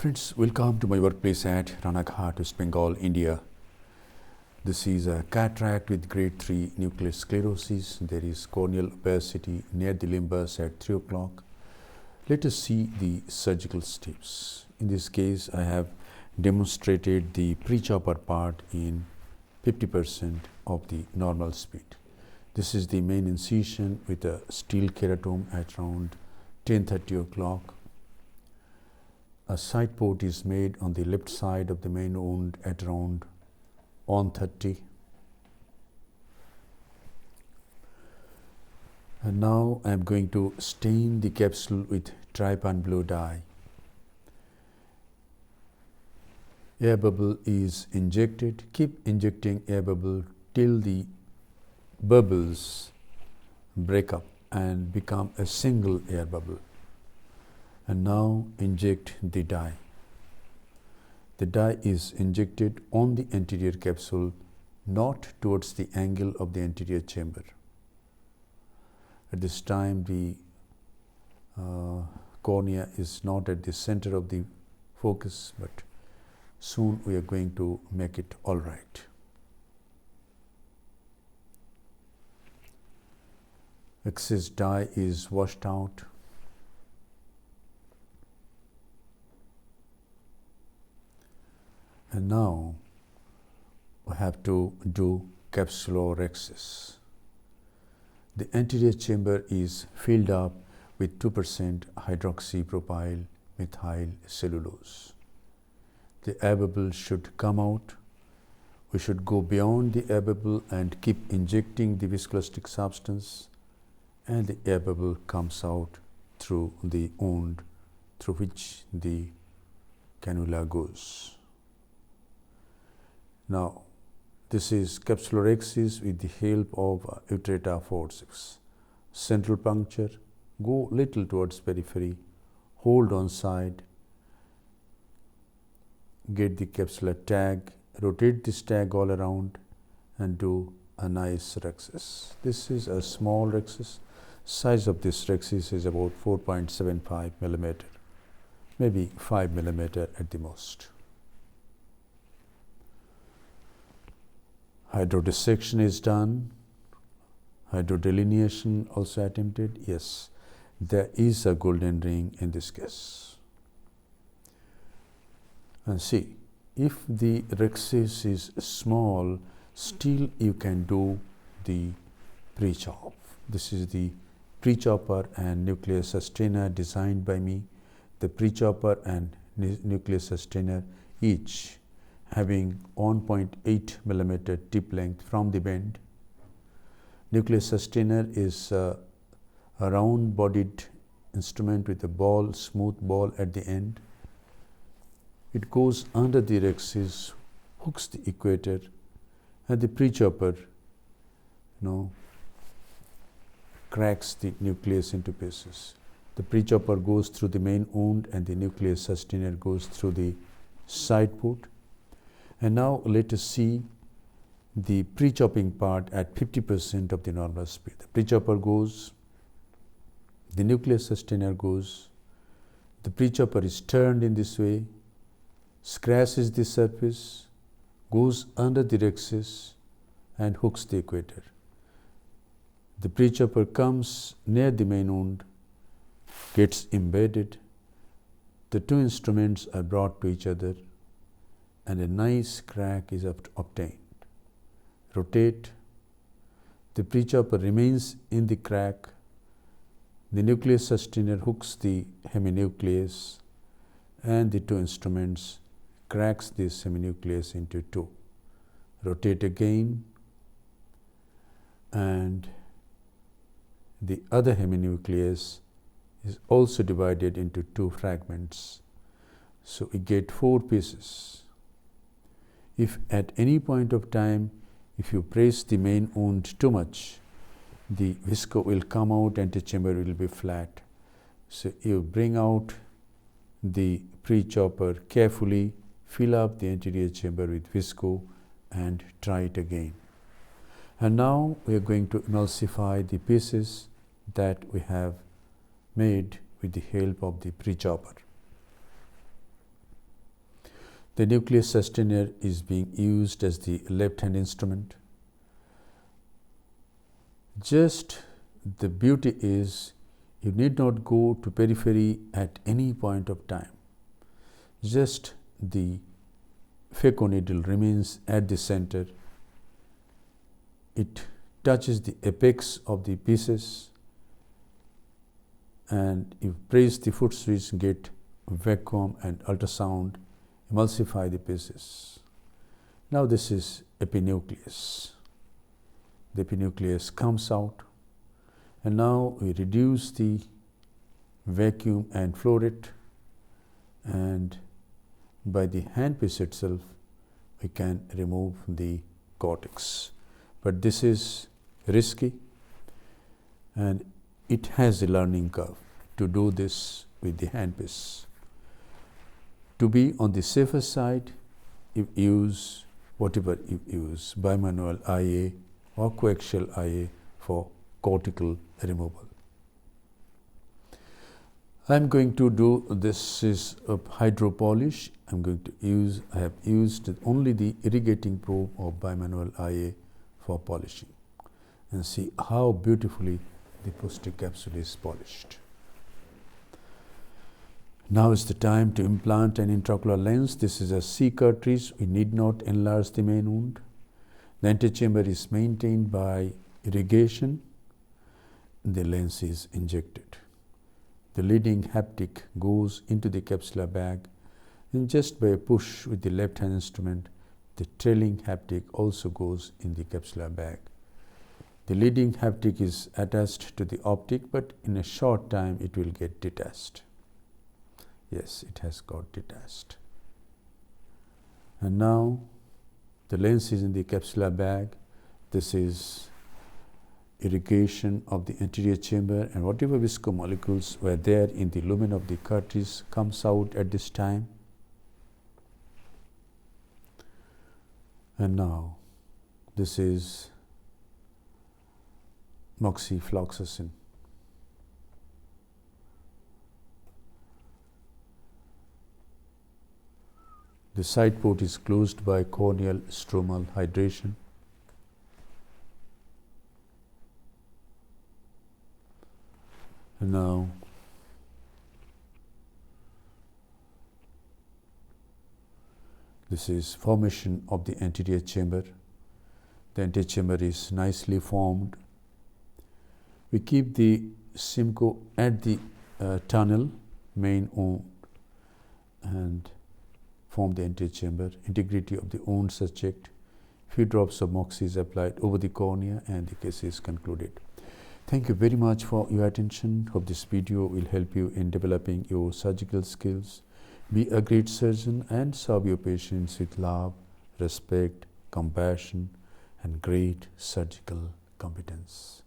Friends, welcome to my workplace at Ranaghat, West Bengal, India. This is a cataract with grade 3 nuclear sclerosis. There is corneal opacity near the limbus at 3 o'clock. Let us see the surgical steps. In this case, I have demonstrated the pre-chopper part in 50% of the normal speed. This is the main incision with a steel keratome at around 10:30 o'clock. A side port is made on the left side of the main wound at around 1:30. And now I am going to stain the capsule with trypan blue dye. Air bubble is injected. Keep injecting air bubble till the bubbles break up and become a single air bubble. And now inject the dye. The dye is injected on the anterior capsule, not towards the angle of the anterior chamber. At this time, the cornea is not at the center of the focus, but soon we are going to make it all right. Excess dye is washed out. And now we have to do capsulorhexis. The anterior chamber is filled up with 2% hydroxypropyl methyl cellulose. The air bubble should come out. We should go beyond the air bubble and keep injecting the viscoelastic substance, and the air bubble comes out through the wound through which the cannula goes. Now, this is capsulorhexis with the help of Utrata forceps. Central puncture, go little towards periphery, hold on side, get the capsular tag, rotate this tag all around and do a nice rhexis. This is a small rhexis. Size of this rhexis is about 4.75 millimeter, maybe 5 millimeter at the most. Hydrodissection is done. Hydrodelineation also attempted. Yes, there is a golden ring in this case. And see, if the rhexis is small, still you can do the pre-chop. This is the pre-chopper and nuclear sustainer designed by me. The pre-chopper and nuclear sustainer each having 1.8 millimeter tip length from the bend. Nuclear sustainer is a round bodied instrument with a ball, smooth ball at the end. It goes under the rhexis, hooks the equator, and the pre-chopper cracks the nucleus into pieces. The pre-chopper goes through the main wound and the nuclear sustainer goes through the side port. And now let us see the pre-chopping part at 50% of the normal speed. The pre-chopper goes, the nuclear sustainer goes, the pre-chopper is turned in this way, scratches the surface, goes under the rhexis and hooks the equator. The pre-chopper comes near the main wound, gets embedded. The two instruments are brought to each other and a nice crack is obtained. Rotate. The pre-chopper remains in the crack. The nuclear sustainer hooks the heminucleus and the two instruments cracks this heminucleus into two. Rotate again and the other heminucleus is also divided into two fragments. So we get 4 pieces. If at any point of time, if you press the main wound too much, the visco will come out and the chamber will be flat. So you bring out the pre-chopper carefully, fill up the anterior chamber with visco and try it again. And now we are going to emulsify the pieces that we have made with the help of the pre-chopper. The nucleus sustainer is being used as the left-hand instrument. Just the beauty is you need not go to periphery at any point of time. Just the phaco needle remains at the center. It touches the apex of the pieces, and you press the foot switch, get vacuum and ultrasound, emulsify the pieces. Now this is epinucleus. The epinucleus comes out, and now we reduce the vacuum and floor it, and by the handpiece itself we can remove the cortex. But this is risky, and it has a learning curve to do this with the handpiece. To be on the safer side, you use whatever you use, bimanual IA or coaxial IA for cortical removal. I am going to do, this is a hydro polish. I have used only the irrigating probe of bimanual IA for polishing, and see how beautifully the posterior capsule is polished. Now is the time to implant an intraocular lens. This is a C cartridge. We need not enlarge the main wound. The antechamber is maintained by irrigation. The lens is injected. The leading haptic goes into the capsular bag, and just by a push with the left hand instrument, the trailing haptic also goes in the capsular bag. The leading haptic is attached to the optic, but in a short time it will get detached. Yes, it has got detached. And now the lens is in the capsular bag. This is irrigation of the anterior chamber, and whatever viscomolecules were there in the lumen of the cartridge comes out at this time. And now this is moxifloxacin. The side port is closed by corneal stromal hydration. And now this is formation of the anterior chamber. The anterior chamber is nicely formed. We keep the Simcoe at the tunnel, main wound, and form the anterior chamber. Integrity of the wound is checked. Few drops of moxie is applied over the cornea, and the case is concluded. Thank you very much for your attention. Hope this video will help you in developing your surgical skills. Be a great surgeon and serve your patients with love, respect, compassion, and great surgical competence.